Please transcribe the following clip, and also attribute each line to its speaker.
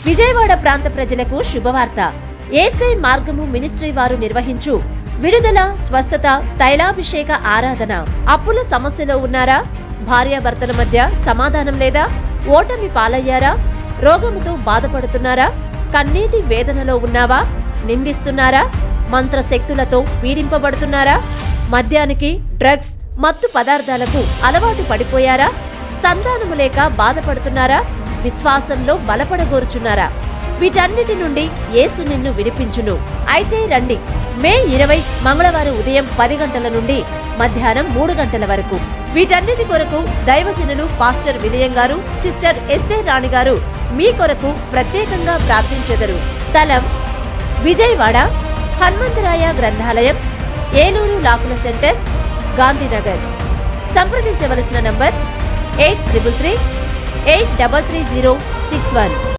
Speaker 1: విజయవాడ ప్రాంత ప్రజలకు శుభవార్త. యేసై మార్గము మినిస్ట్రీ వారు నిర్వహించు విడుదల, స్వస్థత, తైలాభిషేక ఆరాధన. అప్పుల సమస్యలో ఉన్నారా? భార్యాభర్తల మధ్య సమాధానం లేదా? ఓటమి పాలయ్యారా? రోగముతో బాధపడుతున్నారా? కన్నీటి వేదనలో ఉన్నావా? నిందిస్తున్నారా? మంత్రశక్తులతో పీడింపబడుతున్నారా? మద్యానికి, డ్రగ్స్, మత్తు పదార్థాలకు అలవాటు పడిపోయారా? సంతానము లేక బాధపడుతున్నారా? విశ్వాసంలో బలపడగోరుచున్నారా? వీటన్నిటి నుండి యేసు నిన్ను విడిపించును. అయితే రండి, మే 20 మంగళవారం ఉదయం 10 గంటల నుండి మధ్యాహ్నం 3 గంటల వరకు. వీటన్నిటి కొరకు దైవజనులు పాస్టర్ వినయం గారు, సిస్టర్ ఎస్తేర్ రాణి గారు మీ కొరకు ప్రత్యేకంగా ప్రార్థించెదరు. స్థలం విజయవాడ హనుమంతరాయ గ్రంథాలయం, ఏలూరు లాకుల సెంటర్, గాంధీనగర్. సంప్రదించవలసిన నంబర్ 8333 833 061.